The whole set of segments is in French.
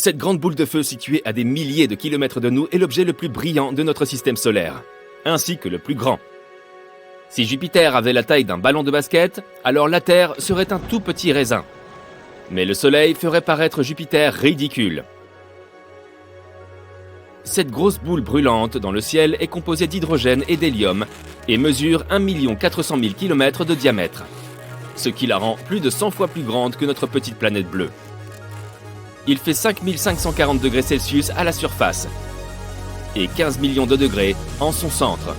Cette grande boule de feu située à des milliers de kilomètres de nous est l'objet le plus brillant de notre système solaire, ainsi que le plus grand. Si Jupiter avait la taille d'un ballon de basket, alors la Terre serait un tout petit raisin. Mais le Soleil ferait paraître Jupiter ridicule. Cette grosse boule brûlante dans le ciel est composée d'hydrogène et d'hélium et mesure 1 400 000 km de diamètre, ce qui la rend plus de 100 fois plus grande que notre petite planète bleue. Il fait 5540 degrés Celsius à la surface et 15 millions de degrés en son centre.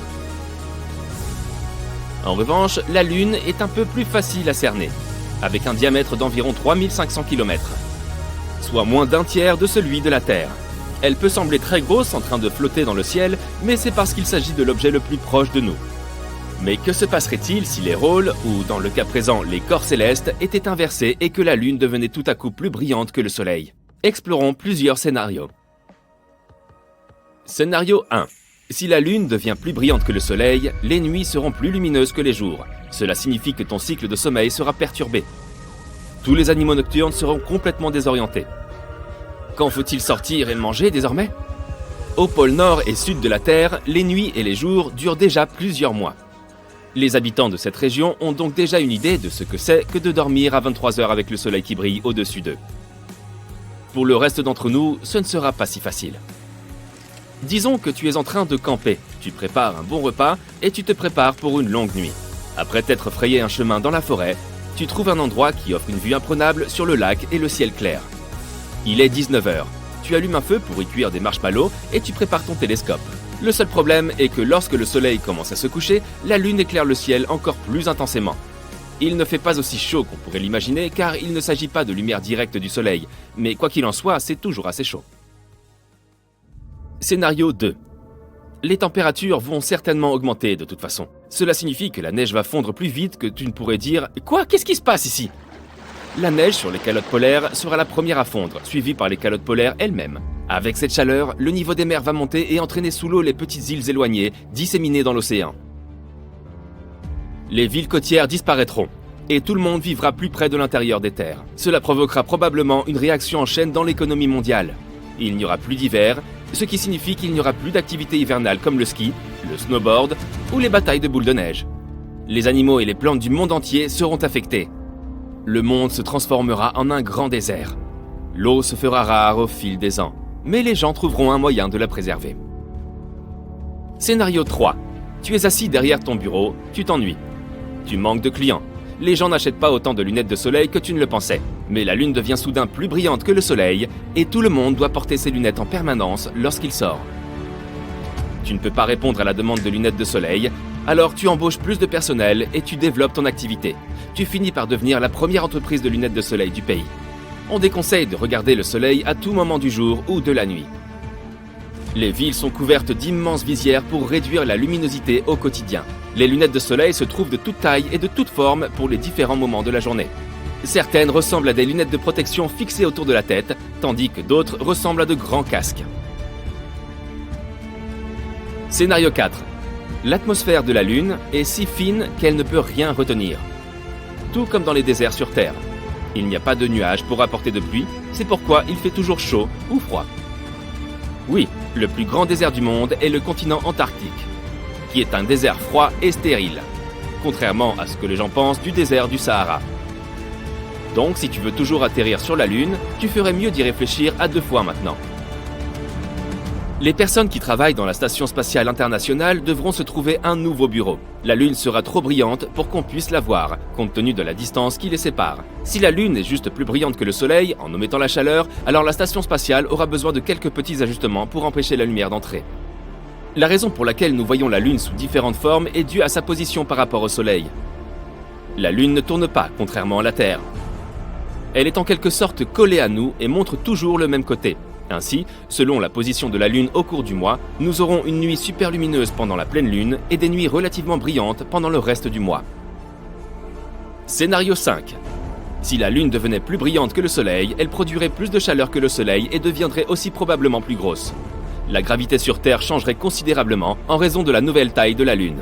En revanche, la Lune est un peu plus facile à cerner, avec un diamètre d'environ 3500 km, soit moins d'un tiers de celui de la Terre. Elle peut sembler très grosse en train de flotter dans le ciel, mais c'est parce qu'il s'agit de l'objet le plus proche de nous. Mais que se passerait-il si les rôles, ou dans le cas présent les corps célestes, étaient inversés et que la Lune devenait tout à coup plus brillante que le Soleil? Explorons plusieurs scénarios. Scénario 1. Si la Lune devient plus brillante que le Soleil, les nuits seront plus lumineuses que les jours. Cela signifie que ton cycle de sommeil sera perturbé. Tous les animaux nocturnes seront complètement désorientés. Quand faut-il sortir et manger désormais? Au pôle nord et sud de la Terre, les nuits et les jours durent déjà plusieurs mois. Les habitants de cette région ont donc déjà une idée de ce que c'est que de dormir à 23 heures avec le soleil qui brille au-dessus d'eux. Pour le reste d'entre nous, ce ne sera pas si facile. Disons que tu es en train de camper, tu prépares un bon repas et tu te prépares pour une longue nuit. Après t'être frayé un chemin dans la forêt, tu trouves un endroit qui offre une vue imprenable sur le lac et le ciel clair. Il est 19h. Tu allumes un feu pour y cuire des marshmallows et tu prépares ton télescope. Le seul problème est que lorsque le soleil commence à se coucher, la lune éclaire le ciel encore plus intensément. Il ne fait pas aussi chaud qu'on pourrait l'imaginer car il ne s'agit pas de lumière directe du soleil, mais quoi qu'il en soit, c'est toujours assez chaud. Scénario 2. Les températures vont certainement augmenter de toute façon. Cela signifie que la neige va fondre plus vite que tu ne pourrais dire « Quoi? Qu'est-ce qui se passe ici ?» La neige sur les calottes polaires sera la première à fondre, suivie par les calottes polaires elles-mêmes. Avec cette chaleur, le niveau des mers va monter et entraîner sous l'eau les petites îles éloignées, disséminées dans l'océan. Les villes côtières disparaîtront, et tout le monde vivra plus près de l'intérieur des terres. Cela provoquera probablement une réaction en chaîne dans l'économie mondiale. Il n'y aura plus d'hiver, ce qui signifie qu'il n'y aura plus d'activités hivernales comme le ski, le snowboard ou les batailles de boules de neige. Les animaux et les plantes du monde entier seront affectés. Le monde se transformera en un grand désert. L'eau se fera rare au fil des ans, mais les gens trouveront un moyen de la préserver. Scénario 3. Tu es assis derrière ton bureau, tu t'ennuies. Tu manques de clients. Les gens n'achètent pas autant de lunettes de soleil que tu ne le pensais. Mais la lune devient soudain plus brillante que le soleil et tout le monde doit porter ses lunettes en permanence lorsqu'il sort. Tu ne peux pas répondre à la demande de lunettes de soleil, alors tu embauches plus de personnel et tu développes ton activité. Tu finis par devenir la première entreprise de lunettes de soleil du pays. On déconseille de regarder le soleil à tout moment du jour ou de la nuit. Les villes sont couvertes d'immenses visières pour réduire la luminosité au quotidien. Les lunettes de soleil se trouvent de toute taille et de toute forme pour les différents moments de la journée. Certaines ressemblent à des lunettes de protection fixées autour de la tête, tandis que d'autres ressemblent à de grands casques. Scénario 4. L'atmosphère de la Lune est si fine qu'elle ne peut rien retenir. Tout comme dans les déserts sur Terre. Il n'y a pas de nuages pour apporter de pluie, c'est pourquoi il fait toujours chaud ou froid. Oui, le plus grand désert du monde est le continent antarctique, qui est un désert froid et stérile, contrairement à ce que les gens pensent du désert du Sahara. Donc si tu veux toujours atterrir sur la Lune, tu ferais mieux d'y réfléchir à 2 fois maintenant. Les personnes qui travaillent dans la Station spatiale internationale devront se trouver un nouveau bureau. La Lune sera trop brillante pour qu'on puisse la voir, compte tenu de la distance qui les sépare. Si la Lune est juste plus brillante que le Soleil, en omettant la chaleur, alors la Station spatiale aura besoin de quelques petits ajustements pour empêcher la lumière d'entrer. La raison pour laquelle nous voyons la Lune sous différentes formes est due à sa position par rapport au Soleil. La Lune ne tourne pas, contrairement à la Terre. Elle est en quelque sorte collée à nous et montre toujours le même côté. Ainsi, selon la position de la Lune au cours du mois, nous aurons une nuit super lumineuse pendant la pleine Lune et des nuits relativement brillantes pendant le reste du mois. Scénario 5. Si la Lune devenait plus brillante que le Soleil, elle produirait plus de chaleur que le Soleil et deviendrait aussi probablement plus grosse. La gravité sur Terre changerait considérablement en raison de la nouvelle taille de la Lune.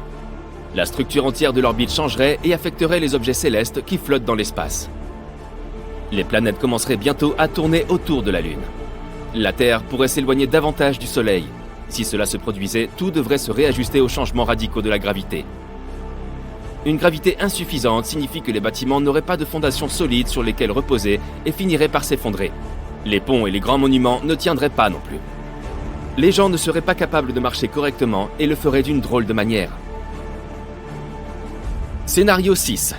La structure entière de l'orbite changerait et affecterait les objets célestes qui flottent dans l'espace. Les planètes commenceraient bientôt à tourner autour de la Lune. La Terre pourrait s'éloigner davantage du Soleil. Si cela se produisait, tout devrait se réajuster aux changements radicaux de la gravité. Une gravité insuffisante signifie que les bâtiments n'auraient pas de fondations solides sur lesquelles reposer et finiraient par s'effondrer. Les ponts et les grands monuments ne tiendraient pas non plus. Les gens ne seraient pas capables de marcher correctement et le feraient d'une drôle de manière. Scénario 6.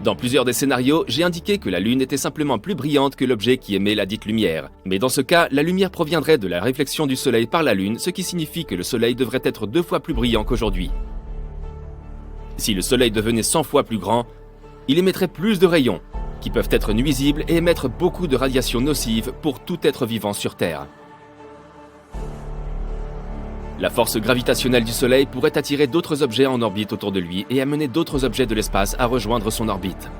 Dans plusieurs des scénarios, j'ai indiqué que la Lune était simplement plus brillante que l'objet qui émet la dite lumière. Mais dans ce cas, la lumière proviendrait de la réflexion du Soleil par la Lune, ce qui signifie que le Soleil devrait être 2 fois plus brillant qu'aujourd'hui. Si le Soleil devenait 100 fois plus grand, il émettrait plus de rayons, qui peuvent être nuisibles et émettre beaucoup de radiations nocives pour tout être vivant sur Terre. La force gravitationnelle du Soleil pourrait attirer d'autres objets en orbite autour de lui et amener d'autres objets de l'espace à rejoindre son orbite.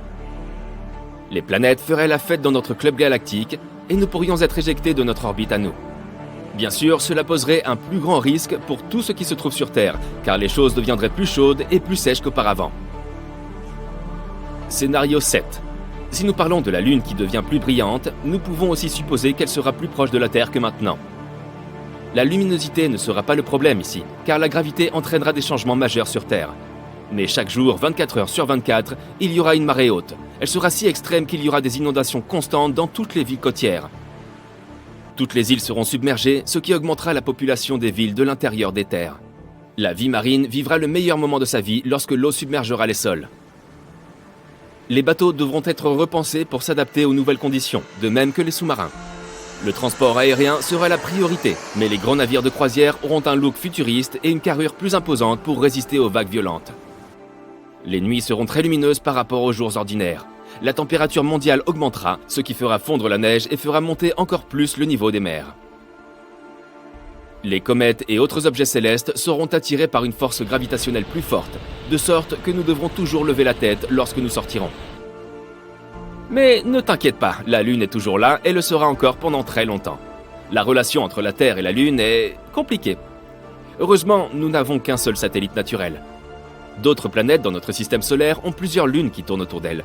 Les planètes feraient la fête dans notre club galactique et nous pourrions être éjectés de notre orbite à nous. Bien sûr, cela poserait un plus grand risque pour tout ce qui se trouve sur Terre, car les choses deviendraient plus chaudes et plus sèches qu'auparavant. Scénario 7. Si nous parlons de la Lune qui devient plus brillante, nous pouvons aussi supposer qu'elle sera plus proche de la Terre que maintenant. La luminosité ne sera pas le problème ici, car la gravité entraînera des changements majeurs sur Terre. Mais chaque jour, 24 heures sur 24, il y aura une marée haute. Elle sera si extrême qu'il y aura des inondations constantes dans toutes les villes côtières. Toutes les îles seront submergées, ce qui augmentera la population des villes de l'intérieur des terres. La vie marine vivra le meilleur moment de sa vie lorsque l'eau submergera les sols. Les bateaux devront être repensés pour s'adapter aux nouvelles conditions, de même que les sous-marins. Le transport aérien sera la priorité, mais les grands navires de croisière auront un look futuriste et une carrure plus imposante pour résister aux vagues violentes. Les nuits seront très lumineuses par rapport aux jours ordinaires. La température mondiale augmentera, ce qui fera fondre la neige et fera monter encore plus le niveau des mers. Les comètes et autres objets célestes seront attirés par une force gravitationnelle plus forte, de sorte que nous devrons toujours lever la tête lorsque nous sortirons. Mais ne t'inquiète pas, la Lune est toujours là et le sera encore pendant très longtemps. La relation entre la Terre et la Lune est compliquée. Heureusement, nous n'avons qu'un seul satellite naturel. D'autres planètes dans notre système solaire ont plusieurs lunes qui tournent autour d'elles.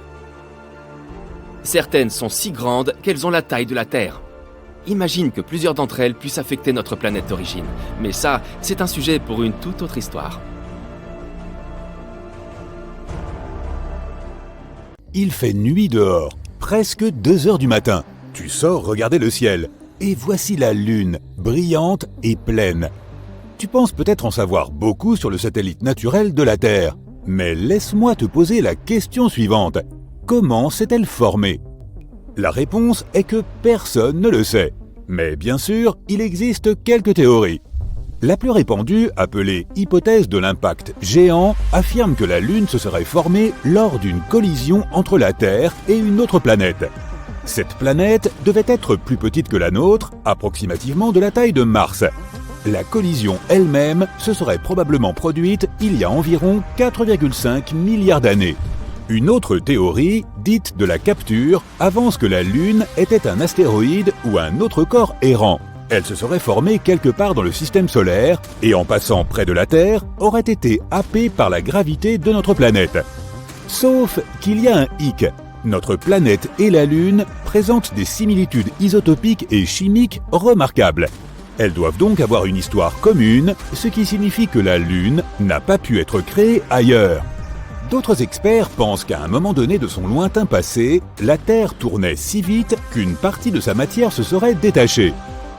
Certaines sont si grandes qu'elles ont la taille de la Terre. Imagine que plusieurs d'entre elles puissent affecter notre planète d'origine. Mais ça, c'est un sujet pour une toute autre histoire. Il fait nuit dehors, presque 2 heures du matin. Tu sors regarder le ciel, et voici la Lune, brillante et pleine. Tu penses peut-être en savoir beaucoup sur le satellite naturel de la Terre. Mais laisse-moi te poser la question suivante. Comment s'est-elle formée ? La réponse est que personne ne le sait. Mais bien sûr, il existe quelques théories. La plus répandue, appelée hypothèse de l'impact géant, affirme que la Lune se serait formée lors d'une collision entre la Terre et une autre planète. Cette planète devait être plus petite que la nôtre, approximativement de la taille de Mars. La collision elle-même se serait probablement produite il y a environ 4,5 milliards d'années. Une autre théorie, dite de la capture, avance que la Lune était un astéroïde ou un autre corps errant. Elle se serait formée quelque part dans le système solaire et en passant près de la Terre, aurait été happée par la gravité de notre planète. Sauf qu'il y a un hic. Notre planète et la Lune présentent des similitudes isotopiques et chimiques remarquables. Elles doivent donc avoir une histoire commune, ce qui signifie que la Lune n'a pas pu être créée ailleurs. D'autres experts pensent qu'à un moment donné de son lointain passé, la Terre tournait si vite qu'une partie de sa matière se serait détachée.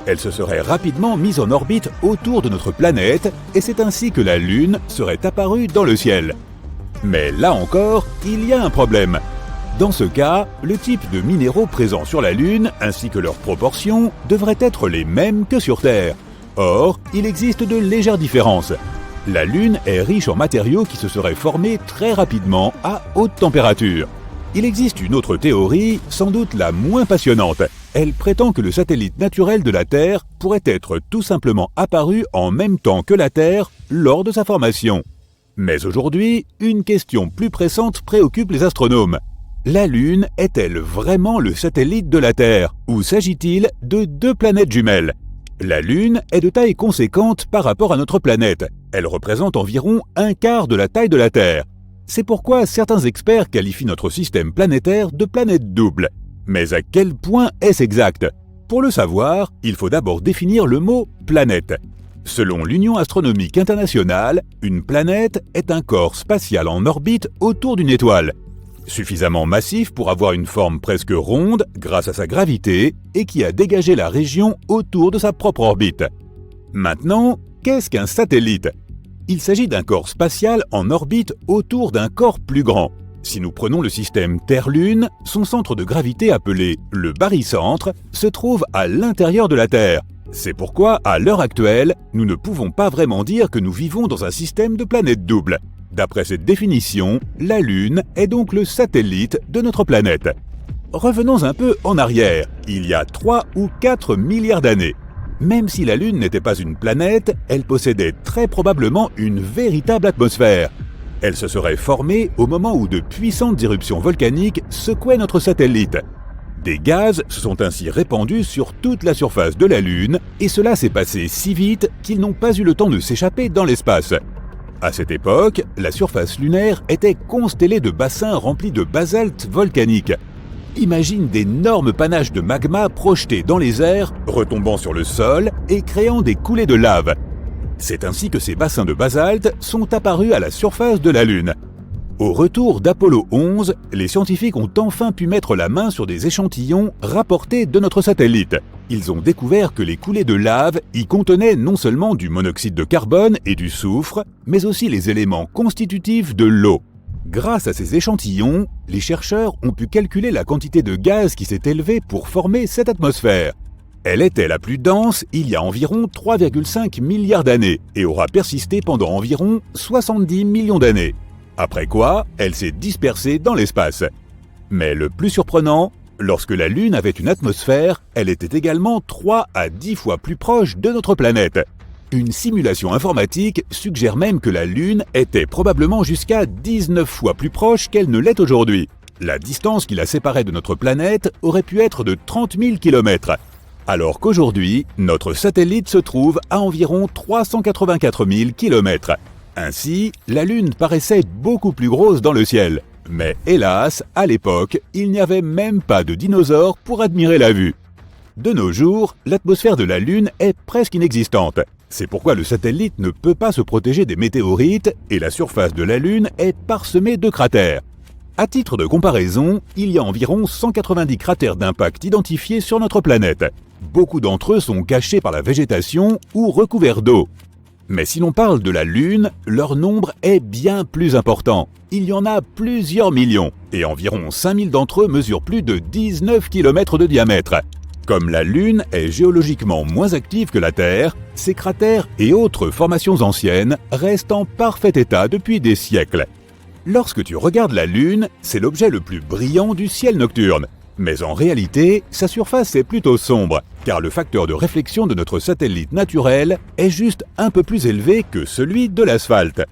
Elle se serait rapidement mise en orbite autour de notre planète et c'est ainsi que la Lune serait apparue dans le ciel. Mais là encore, il y a un problème. Dans ce cas, le type de minéraux présents sur la Lune ainsi que leurs proportions devraient être les mêmes que sur Terre. Or, il existe de légères différences. La Lune est riche en matériaux qui se seraient formés très rapidement à haute température. Il existe une autre théorie, sans doute la moins passionnante. Elle prétend que le satellite naturel de la Terre pourrait être tout simplement apparu en même temps que la Terre lors de sa formation. Mais aujourd'hui, une question plus pressante préoccupe les astronomes. La Lune est-elle vraiment le satellite de la Terre, ou s'agit-il de 2 planètes jumelles ? La Lune est de taille conséquente par rapport à notre planète. Elle représente environ un quart de la taille de la Terre. C'est pourquoi certains experts qualifient notre système planétaire de planète double. Mais à quel point est-ce exact ? Pour le savoir, il faut d'abord définir le mot « planète ». Selon l'Union astronomique internationale, une planète est un corps spatial en orbite autour d'une étoile, suffisamment massif pour avoir une forme presque ronde grâce à sa gravité et qui a dégagé la région autour de sa propre orbite. Maintenant, qu'est-ce qu'un satellite ? Il s'agit d'un corps spatial en orbite autour d'un corps plus grand. Si nous prenons le système Terre-Lune, son centre de gravité appelé le barycentre se trouve à l'intérieur de la Terre. C'est pourquoi, à l'heure actuelle, nous ne pouvons pas vraiment dire que nous vivons dans un système de planètes doubles. D'après cette définition, la Lune est donc le satellite de notre planète. Revenons un peu en arrière, il y a 3 ou 4 milliards d'années. Même si la Lune n'était pas une planète, elle possédait très probablement une véritable atmosphère. Elle se serait formée au moment où de puissantes éruptions volcaniques secouaient notre satellite. Des gaz se sont ainsi répandus sur toute la surface de la Lune, et cela s'est passé si vite qu'ils n'ont pas eu le temps de s'échapper dans l'espace. À cette époque, la surface lunaire était constellée de bassins remplis de basalte volcanique. Imagine d'énormes panaches de magma projetés dans les airs, retombant sur le sol et créant des coulées de lave. C'est ainsi que ces bassins de basalte sont apparus à la surface de la Lune. Au retour d'Apollo 11, les scientifiques ont enfin pu mettre la main sur des échantillons rapportés de notre satellite. Ils ont découvert que les coulées de lave y contenaient non seulement du monoxyde de carbone et du soufre, mais aussi les éléments constitutifs de l'eau. Grâce à ces échantillons, les chercheurs ont pu calculer la quantité de gaz qui s'est élevée pour former cette atmosphère. Elle était la plus dense il y a environ 3,5 milliards d'années et aura persisté pendant environ 70 millions d'années. Après quoi, elle s'est dispersée dans l'espace. Mais le plus surprenant, lorsque la Lune avait une atmosphère, elle était également 3 à 10 fois plus proche de notre planète. Une simulation informatique suggère même que la Lune était probablement jusqu'à 19 fois plus proche qu'elle ne l'est aujourd'hui. La distance qui la séparait de notre planète aurait pu être de 30 000 km. Alors qu'aujourd'hui, notre satellite se trouve à environ 384 000 km. Ainsi, la Lune paraissait beaucoup plus grosse dans le ciel. Mais hélas, à l'époque, il n'y avait même pas de dinosaures pour admirer la vue. De nos jours, l'atmosphère de la Lune est presque inexistante. C'est pourquoi le satellite ne peut pas se protéger des météorites et la surface de la Lune est parsemée de cratères. À titre de comparaison, il y a environ 190 cratères d'impact identifiés sur notre planète. Beaucoup d'entre eux sont cachés par la végétation ou recouverts d'eau. Mais si l'on parle de la Lune, leur nombre est bien plus important. Il y en a plusieurs millions, et environ 5000 d'entre eux mesurent plus de 19 km de diamètre. Comme la Lune est géologiquement moins active que la Terre, ces cratères et autres formations anciennes restent en parfait état depuis des siècles. Lorsque tu regardes la Lune, c'est l'objet le plus brillant du ciel nocturne. Mais en réalité, sa surface est plutôt sombre, car le facteur de réflexion de notre satellite naturel est juste un peu plus élevé que celui de l'asphalte.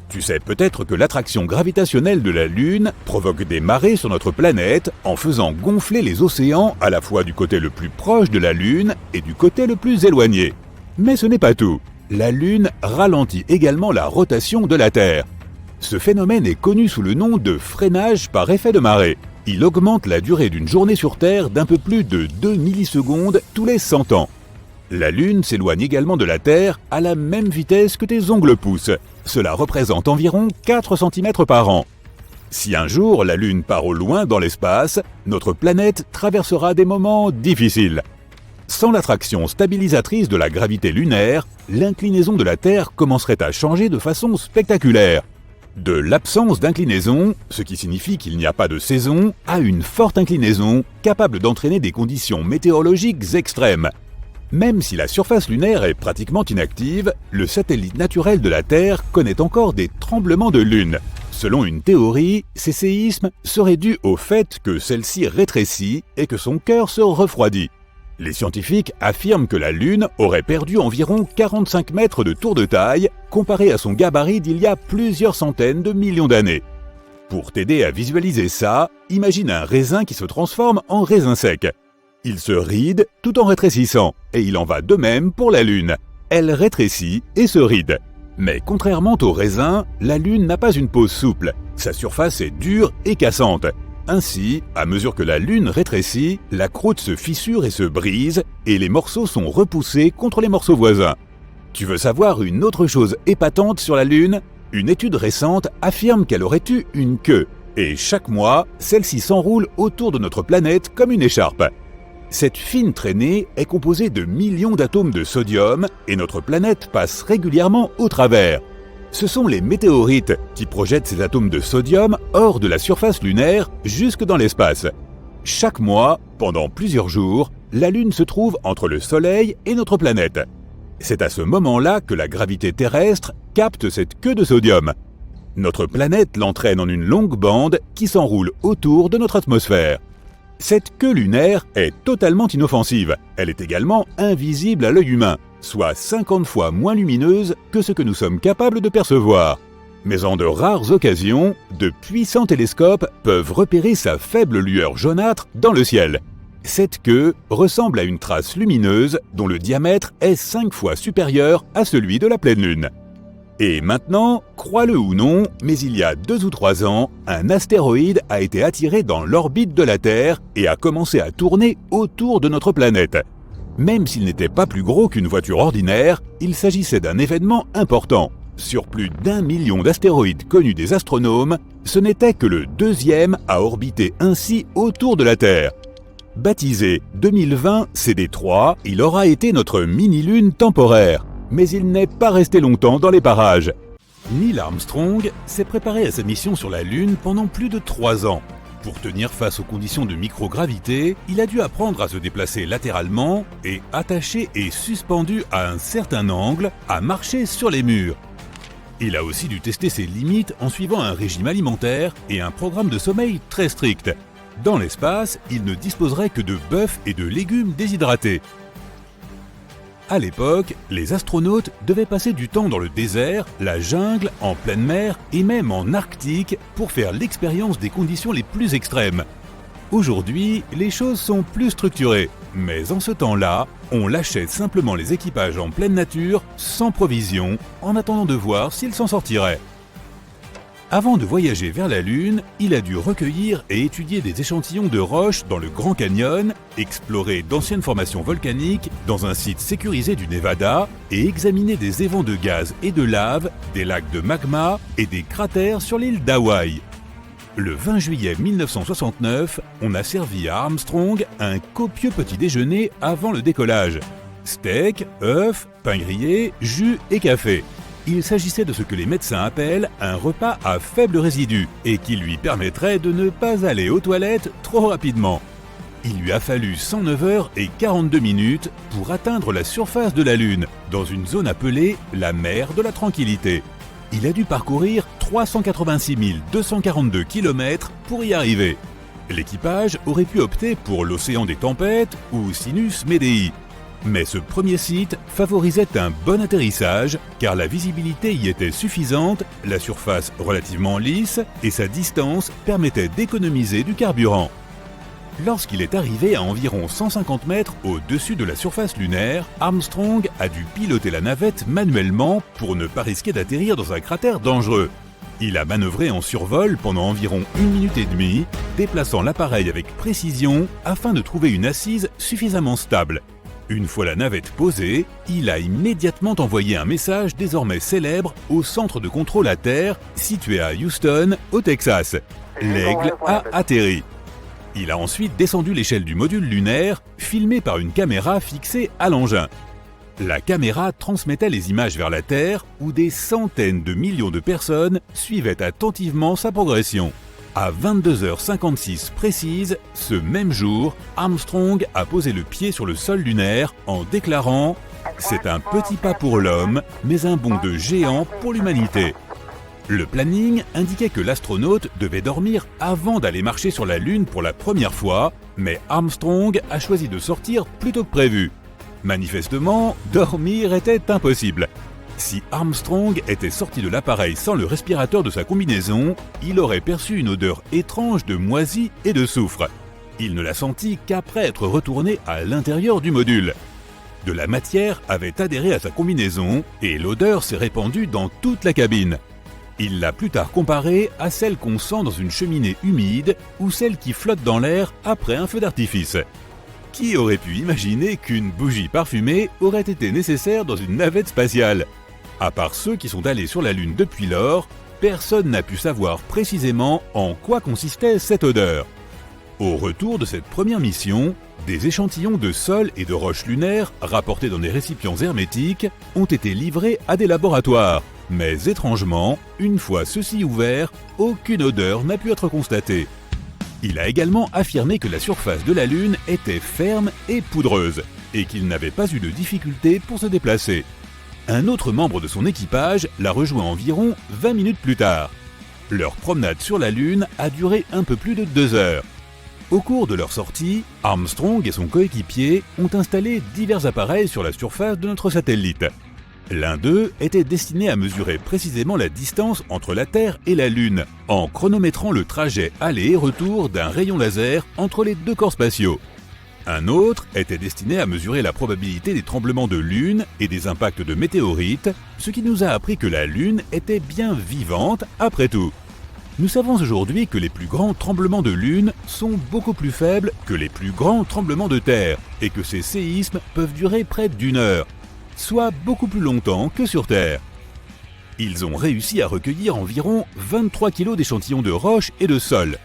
Tu sais peut-être que l'attraction gravitationnelle de la Lune provoque des marées sur notre planète en faisant gonfler les océans à la fois du côté le plus proche de la Lune et du côté le plus éloigné. Mais ce n'est pas tout. La Lune ralentit également la rotation de la Terre. Ce phénomène est connu sous le nom de freinage par effet de marée. Il augmente la durée d'une journée sur Terre d'un peu plus de 2 millisecondes tous les 100 ans. La Lune s'éloigne également de la Terre à la même vitesse que tes ongles poussent. Cela représente environ 4 cm par an. Si un jour la Lune part au loin dans l'espace, notre planète traversera des moments difficiles. Sans l'attraction stabilisatrice de la gravité lunaire, l'inclinaison de la Terre commencerait à changer de façon spectaculaire. De l'absence d'inclinaison, ce qui signifie qu'il n'y a pas de saison, à une forte inclinaison capable d'entraîner des conditions météorologiques extrêmes. Même si la surface lunaire est pratiquement inactive, le satellite naturel de la Terre connaît encore des tremblements de lune. Selon une théorie, ces séismes seraient dus au fait que celle-ci rétrécit et que son cœur se refroidit. Les scientifiques affirment que la Lune aurait perdu environ 45 mètres de tour de taille comparé à son gabarit d'il y a plusieurs centaines de millions d'années. Pour t'aider à visualiser ça, imagine un raisin qui se transforme en raisin sec. Il se ride tout en rétrécissant, et il en va de même pour la Lune. Elle rétrécit et se ride. Mais contrairement au raisin, la Lune n'a pas une peau souple. Sa surface est dure et cassante. Ainsi, à mesure que la Lune rétrécit, la croûte se fissure et se brise, et les morceaux sont repoussés contre les morceaux voisins. Tu veux savoir une autre chose épatante sur la Lune ? Une étude récente affirme qu'elle aurait eu une queue, et chaque mois, celle-ci s'enroule autour de notre planète comme une écharpe. Cette fine traînée est composée de millions d'atomes de sodium, et notre planète passe régulièrement au travers. Ce sont les météorites qui projettent ces atomes de sodium hors de la surface lunaire jusque dans l'espace. Chaque mois, pendant plusieurs jours, la Lune se trouve entre le Soleil et notre planète. C'est à ce moment-là que la gravité terrestre capte cette queue de sodium. Notre planète l'entraîne en une longue bande qui s'enroule autour de notre atmosphère. Cette queue lunaire est totalement inoffensive. Elle est également invisible à l'œil humain, soit 50 fois moins lumineuse que ce que nous sommes capables de percevoir. Mais en de rares occasions, de puissants télescopes peuvent repérer sa faible lueur jaunâtre dans le ciel. Cette queue ressemble à une trace lumineuse dont le diamètre est 5 fois supérieur à celui de la pleine lune. Et maintenant, crois-le ou non, mais il y a 2 ou 3 ans, un astéroïde a été attiré dans l'orbite de la Terre et a commencé à tourner autour de notre planète. Même s'il n'était pas plus gros qu'une voiture ordinaire, il s'agissait d'un événement important. Sur plus d'1 million d'astéroïdes connus des astronomes, ce n'était que le 2e à orbiter ainsi autour de la Terre. Baptisé 2020 CD3, il aura été notre mini-lune temporaire. Mais il n'est pas resté longtemps dans les parages. Neil Armstrong s'est préparé à sa mission sur la Lune pendant plus de 3 ans. Pour tenir face aux conditions de microgravité, il a dû apprendre à se déplacer latéralement et, attaché et suspendu à un certain angle, à marcher sur les murs. Il a aussi dû tester ses limites en suivant un régime alimentaire et un programme de sommeil très strict. Dans l'espace, il ne disposerait que de bœuf et de légumes déshydratés. À l'époque, les astronautes devaient passer du temps dans le désert, la jungle, en pleine mer et même en Arctique pour faire l'expérience des conditions les plus extrêmes. Aujourd'hui, les choses sont plus structurées, mais en ce temps-là, on lâchait simplement les équipages en pleine nature, sans provisions, en attendant de voir s'ils s'en sortiraient. Avant de voyager vers la Lune, il a dû recueillir et étudier des échantillons de roches dans le Grand Canyon, explorer d'anciennes formations volcaniques dans un site sécurisé du Nevada et examiner des évents de gaz et de lave, des lacs de magma et des cratères sur l'île d'Hawaï. Le 20 juillet 1969, on a servi à Armstrong un copieux petit déjeuner avant le décollage. Steak, œufs, pain grillé, jus et café. Il s'agissait de ce que les médecins appellent un repas à faible résidu et qui lui permettrait de ne pas aller aux toilettes trop rapidement. Il lui a fallu 109 heures et 42 minutes pour atteindre la surface de la Lune, dans une zone appelée la mer de la Tranquillité. Il a dû parcourir 386 242 km pour y arriver. L'équipage aurait pu opter pour l'océan des tempêtes ou Sinus Medei. Mais ce premier site favorisait un bon atterrissage car la visibilité y était suffisante, la surface relativement lisse et sa distance permettait d'économiser du carburant. Lorsqu'il est arrivé à environ 150 mètres au-dessus de la surface lunaire, Armstrong a dû piloter la navette manuellement pour ne pas risquer d'atterrir dans un cratère dangereux. Il a manœuvré en survol pendant environ 1 minute et demie, déplaçant l'appareil avec précision afin de trouver une assise suffisamment stable. Une fois la navette posée, il a immédiatement envoyé un message désormais célèbre au centre de contrôle à terre situé à Houston, au Texas. L'Aigle a atterri. Il a ensuite descendu l'échelle du module lunaire, filmé par une caméra fixée à l'engin. La caméra transmettait les images vers la Terre où des centaines de millions de personnes suivaient attentivement sa progression. À 22h56 précise, ce même jour, Armstrong a posé le pied sur le sol lunaire en déclarant « C'est un petit pas pour l'homme, mais un bond de géant pour l'humanité ». Le planning indiquait que l'astronaute devait dormir avant d'aller marcher sur la Lune pour la première fois, mais Armstrong a choisi de sortir plus tôt que prévu. Manifestement, dormir était impossible. Si Armstrong était sorti de l'appareil sans le respirateur de sa combinaison, il aurait perçu une odeur étrange de moisi et de soufre. Il ne l'a senti qu'après être retourné à l'intérieur du module. De la matière avait adhéré à sa combinaison et l'odeur s'est répandue dans toute la cabine. Il l'a plus tard comparée à celle qu'on sent dans une cheminée humide ou celle qui flotte dans l'air après un feu d'artifice. Qui aurait pu imaginer qu'une bougie parfumée aurait été nécessaire dans une navette spatiale ? À part ceux qui sont allés sur la Lune depuis lors, personne n'a pu savoir précisément en quoi consistait cette odeur. Au retour de cette première mission, des échantillons de sol et de roches lunaires rapportés dans des récipients hermétiques ont été livrés à des laboratoires. Mais étrangement, une fois ceux-ci ouverts, aucune odeur n'a pu être constatée. Il a également affirmé que la surface de la Lune était ferme et poudreuse, et qu'il n'avait pas eu de difficulté pour se déplacer. Un autre membre de son équipage l'a rejoint environ 20 minutes plus tard. Leur promenade sur la Lune a duré un peu plus de 2 heures. Au cours de leur sortie, Armstrong et son coéquipier ont installé divers appareils sur la surface de notre satellite. L'un d'eux était destiné à mesurer précisément la distance entre la Terre et la Lune, en chronométrant le trajet aller et retour d'un rayon laser entre les deux corps spatiaux. Un autre était destiné à mesurer la probabilité des tremblements de Lune et des impacts de météorites, ce qui nous a appris que la Lune était bien vivante après tout. Nous savons aujourd'hui que les plus grands tremblements de Lune sont beaucoup plus faibles que les plus grands tremblements de Terre et que ces séismes peuvent durer près d'1 heure, soit beaucoup plus longtemps que sur Terre. Ils ont réussi à recueillir environ 23 kg d'échantillons de roches et de sol.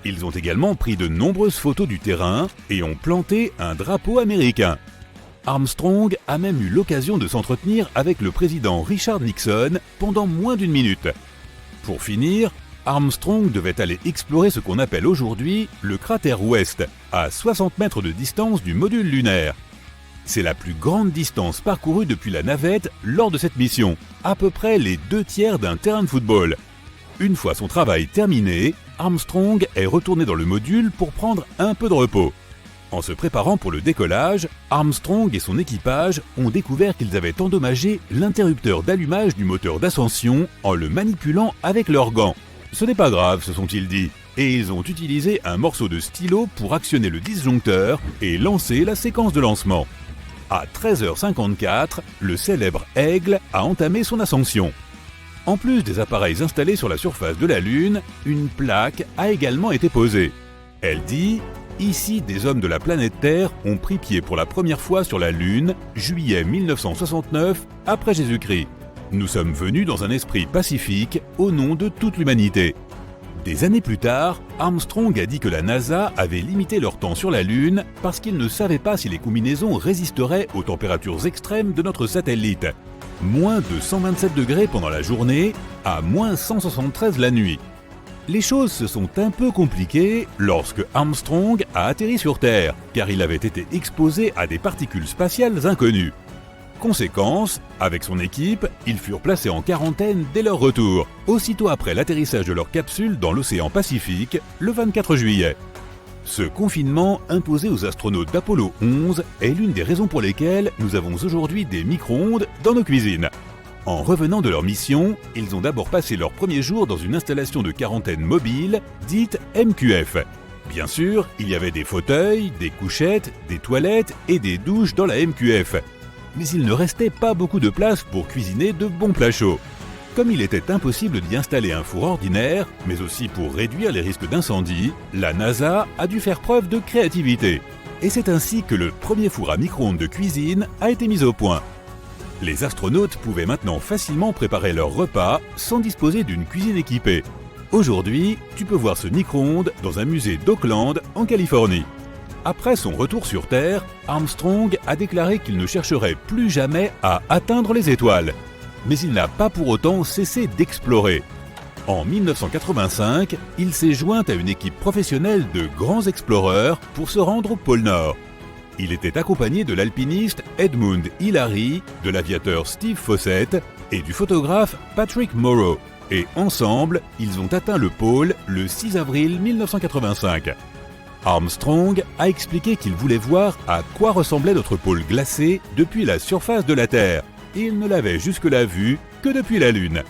Ils ont également pris de nombreuses photos du terrain et ont planté un drapeau américain. Armstrong a même eu l'occasion de s'entretenir avec le président Richard Nixon pendant moins d'1 minute. Pour finir, Armstrong devait aller explorer ce qu'on appelle aujourd'hui le cratère ouest, à 60 mètres de distance du module lunaire. C'est la plus grande distance parcourue depuis la navette lors de cette mission, à peu près les 2/3 d'un terrain de football. Une fois son travail terminé, Armstrong est retourné dans le module pour prendre un peu de repos. En se préparant pour le décollage, Armstrong et son équipage ont découvert qu'ils avaient endommagé l'interrupteur d'allumage du moteur d'ascension en le manipulant avec leurs gants. Ce n'est pas grave, se sont-ils dit, et ils ont utilisé un morceau de stylo pour actionner le disjoncteur et lancer la séquence de lancement. À 13h54, le célèbre Aigle a entamé son ascension. En plus des appareils installés sur la surface de la Lune, une plaque a également été posée. Elle dit « Ici, des hommes de la planète Terre ont pris pied pour la première fois sur la Lune, juillet 1969, après Jésus-Christ. Nous sommes venus dans un esprit pacifique au nom de toute l'humanité. » Des années plus tard, Armstrong a dit que la NASA avait limité leur temps sur la Lune parce qu'il ne savait pas si les combinaisons résisteraient aux températures extrêmes de notre satellite. Moins de 127 degrés pendant la journée, à moins 173 la nuit. Les choses se sont un peu compliquées lorsque Armstrong a atterri sur Terre, car il avait été exposé à des particules spatiales inconnues. Conséquence, avec son équipe, ils furent placés en quarantaine dès leur retour, aussitôt après l'atterrissage de leur capsule dans l'océan Pacifique, le 24 juillet. Ce confinement imposé aux astronautes d'Apollo 11 est l'une des raisons pour lesquelles nous avons aujourd'hui des micro-ondes dans nos cuisines. En revenant de leur mission, ils ont d'abord passé leur premier jour dans une installation de quarantaine mobile, dite MQF. Bien sûr, il y avait des fauteuils, des couchettes, des toilettes et des douches dans la MQF. Mais il ne restait pas beaucoup de place pour cuisiner de bons plats chauds. Comme il était impossible d'y installer un four ordinaire, mais aussi pour réduire les risques d'incendie, la NASA a dû faire preuve de créativité. Et c'est ainsi que le premier four à micro-ondes de cuisine a été mis au point. Les astronautes pouvaient maintenant facilement préparer leurs repas sans disposer d'une cuisine équipée. Aujourd'hui, tu peux voir ce micro-ondes dans un musée d'Oakland, en Californie. Après son retour sur Terre, Armstrong a déclaré qu'il ne chercherait plus jamais à atteindre les étoiles. Mais il n'a pas pour autant cessé d'explorer. En 1985, il s'est joint à une équipe professionnelle de grands exploreurs pour se rendre au pôle Nord. Il était accompagné de l'alpiniste Edmund Hillary, de l'aviateur Steve Fossett et du photographe Patrick Morrow. Et ensemble, ils ont atteint le pôle le 6 avril 1985. Armstrong a expliqué qu'il voulait voir à quoi ressemblait notre pôle glacé depuis la surface de la Terre. Et il ne l'avait jusque-là vu que depuis la Lune.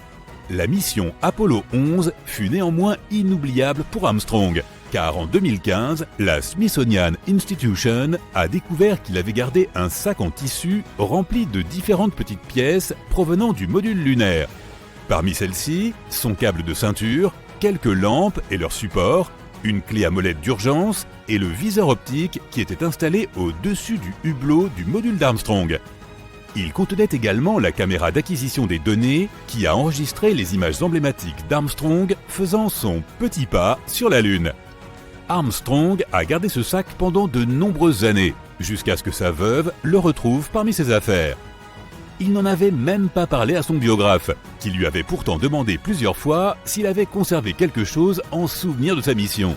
La mission Apollo 11 fut néanmoins inoubliable pour Armstrong, car en 2015, la Smithsonian Institution a découvert qu'il avait gardé un sac en tissu rempli de différentes petites pièces provenant du module lunaire. Parmi celles-ci, son câble de ceinture, quelques lampes et leurs supports, une clé à molette d'urgence et le viseur optique qui était installé au-dessus du hublot du module d'Armstrong. Il contenait également la caméra d'acquisition des données qui a enregistré les images emblématiques d'Armstrong faisant son petit pas sur la Lune. Armstrong a gardé ce sac pendant de nombreuses années, jusqu'à ce que sa veuve le retrouve parmi ses affaires. Il n'en avait même pas parlé à son biographe, qui lui avait pourtant demandé plusieurs fois s'il avait conservé quelque chose en souvenir de sa mission.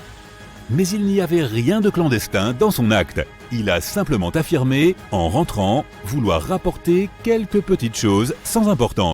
Mais il n'y avait rien de clandestin dans son acte. Il a simplement affirmé, en rentrant, vouloir rapporter quelques petites choses sans importance.